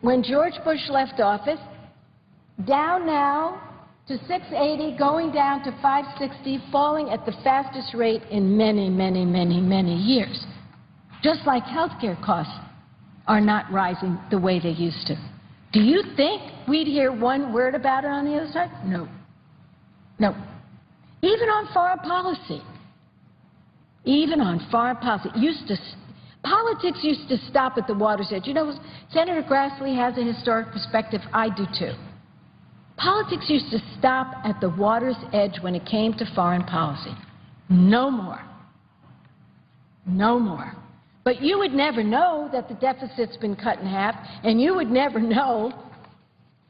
when George Bush left office, down now to 680, going down to 560, falling at the fastest rate in many, many, many, many years. Just like health care costs are not rising the way they used to. Do you think we'd hear one word about it on the other side? No. No. Even on foreign policy. Even on foreign policy. Politics used to stop at the water's edge. You know, Senator Grassley has a historic perspective. I do too. Politics used to stop at the water's edge when it came to foreign policy. No more. No more. But you would never know that the deficit's been cut in half, and you would never know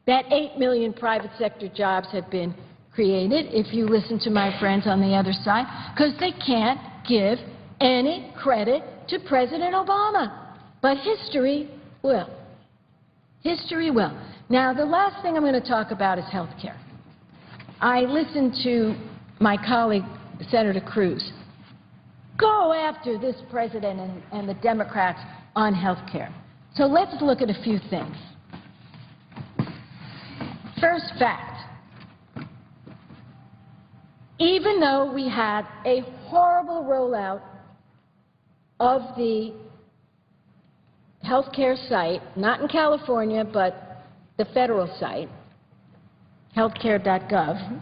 that 8 million private sector jobs have been created if you listen to my friends on the other side, because they can't give any credit to President Obama. But history will. History will. Now, the last thing I'm going to talk about is health care. I listened to my colleague, Senator Cruz, go after this president and the Democrats on health care. So let's look at a few things. First fact, even though we had a horrible rollout of the health care site, not in California, but the federal site, healthcare.gov,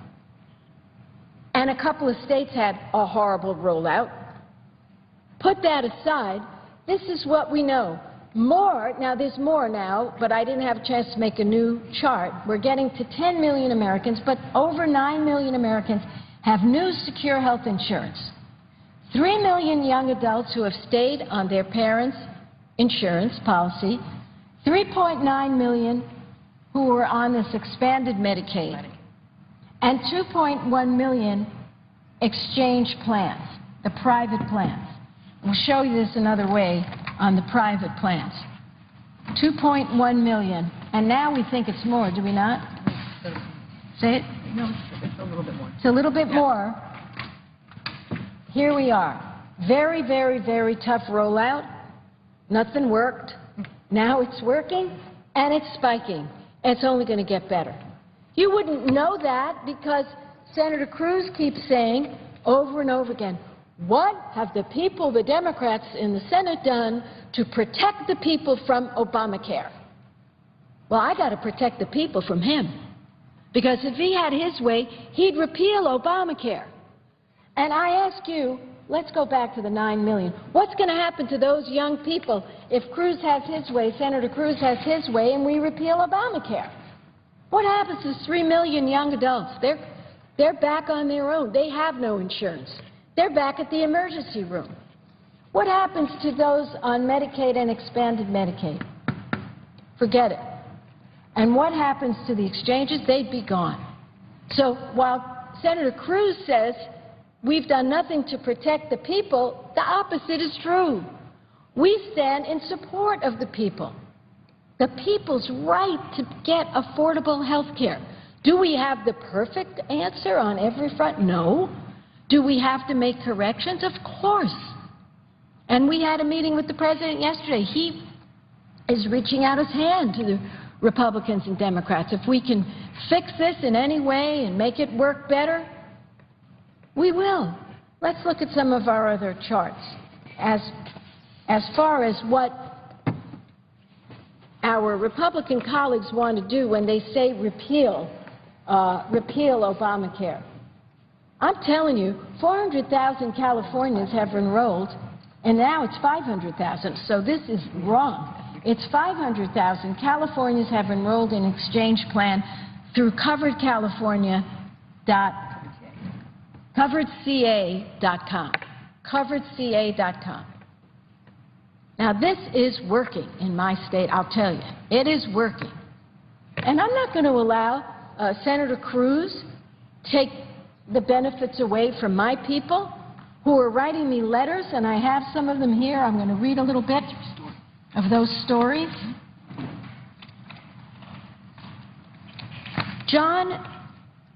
and a couple of states had a horrible rollout, put that aside, this is what we know. More, now there's more now, but I didn't have a chance to make a new chart. We're getting to 10 million Americans, but over 9 million Americans have new secure health insurance. 3 million young adults who have stayed on their parents' insurance policy, 3.9 million who are on this expanded Medicaid, and 2.1 million exchange plans, the private plans. We'll show you this another way on the private plans. 2.1 million, and now we think it's more, do we not? Say it? No, it's a little bit more. It's a little bit more. Here we are. Very, very, very tough rollout. Nothing worked. Now it's working, and it's spiking. It's only going to get better. You wouldn't know that because Senator Cruz keeps saying over and over again, what have the people, the Democrats in the Senate, done to protect the people from Obamacare? Well, I got to protect the people from him. Because if he had his way, he'd repeal Obamacare. And I ask you, let's go back to the 9 million. What's going to happen to those young people if Cruz has his way, Senator Cruz has his way, and we repeal Obamacare? What happens to 3 million young adults? They're back on their own. They have no insurance. They're back at the emergency room. What happens to those on Medicaid and expanded Medicaid? Forget it. And what happens to the exchanges? They'd be gone. So while Senator Cruz says we've done nothing to protect the people, the opposite is true. We stand in support of the people. The people's right to get affordable health care. Do we have the perfect answer on every front? No. Do we have to make corrections? Of course. And we had a meeting with the President yesterday. He is reaching out his hand to the Republicans and Democrats. If we can fix this in any way and make it work better, we will. Let's look at some of our other charts. As far as what our Republican colleagues want to do when they say repeal Obamacare. I'm telling you, 400,000 Californians have enrolled, and now it's 500,000, so this is wrong. It's 500,000 Californians have enrolled in exchange plan through coveredca.com. coveredca.com. Now, this is working in my state, I'll tell you. It is working. And I'm not going to allow Senator Cruz take the benefits away from my people who are writing me letters, and I have some of them here. I'm going to read a little bit of those stories. John,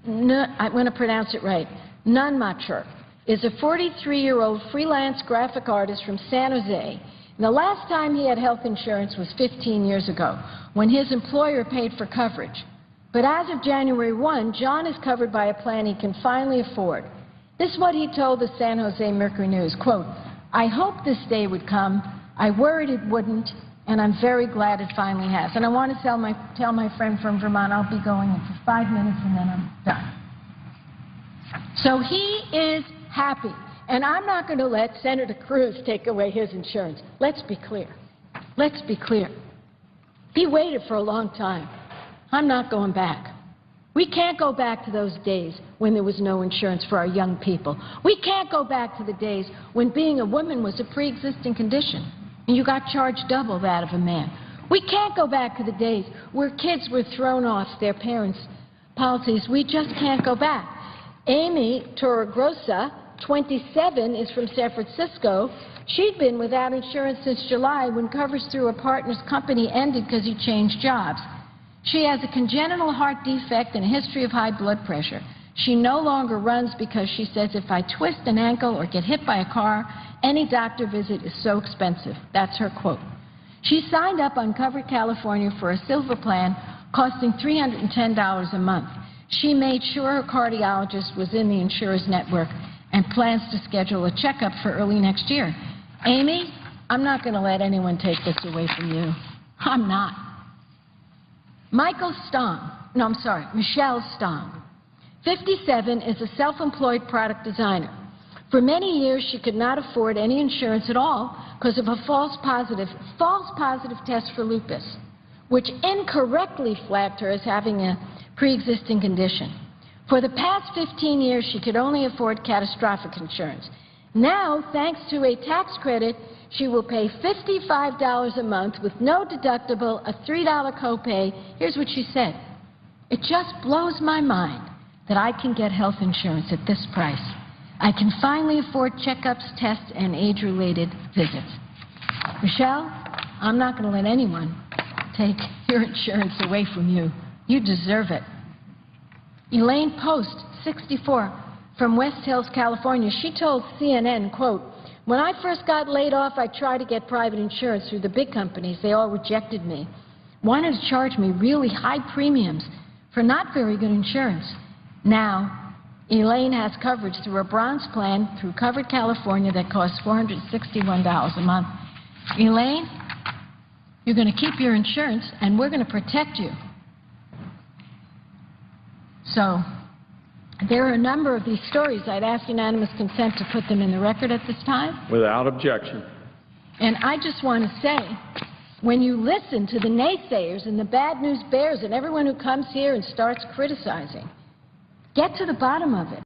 I'm going to pronounce it right, Nunmacher is a 43-year-old freelance graphic artist from San Jose. And the last time he had health insurance was 15 years ago, when his employer paid for coverage. But as of January 1, John is covered by a plan he can finally afford. This is what he told the San Jose Mercury News, quote, "I hoped this day would come. I worried it wouldn't, and I'm very glad it finally has." And I want to tell my friend from Vermont I'll be going in for 5 minutes and then I'm done. So he is happy. And I'm not going to let Senator Cruz take away his insurance. Let's be clear. Let's be clear. He waited for a long time. I'm not going back. We can't go back to those days when there was no insurance for our young people. We can't go back to the days when being a woman was a pre-existing condition and you got charged double that of a man. We can't go back to the days where kids were thrown off their parents' policies. We just can't go back. Amy Torregrosa, 27, is from San Francisco. She'd been without insurance since July when coverage through a partner's company ended because he changed jobs. She has a congenital heart defect and a history of high blood pressure. She no longer runs because she says, if I twist an ankle or get hit by a car, any doctor visit is so expensive. That's her quote. She signed up on Covered California for a silver plan costing $310 a month. She made sure her cardiologist was in the insurer's network and plans to schedule a checkup for early next year. Amy, I'm not going to let anyone take this away from you. I'm not. Michelle Stong, 57, is a self-employed product designer. For many years, she could not afford any insurance at all because of a false positive test for lupus, which incorrectly flagged her as having a pre-existing condition. For the past 15 years, she could only afford catastrophic insurance. Now, thanks to a tax credit, she will pay $55 a month with no deductible, a $3 copay. Here's what she said. "It just blows my mind that I can get health insurance at this price. I can finally afford checkups, tests, and age-related visits." Michelle, I'm not going to let anyone take your insurance away from you. You deserve it. Elaine Post, 64, from West Hills, California. She told CNN, quote, "When I first got laid off, I tried to get private insurance through the big companies. They all rejected me. Wanted to charge me really high premiums for not very good insurance. Now, Elaine has coverage through a bronze plan through Covered California that costs $461 a month. Elaine, you're going to keep your insurance, and we're going to protect you." So there are a number of these stories. I'd ask unanimous consent to put them in the record at this time. Without objection. And I just want to say, when you listen to the naysayers and the bad news bears and everyone who comes here and starts criticizing, get to the bottom of it.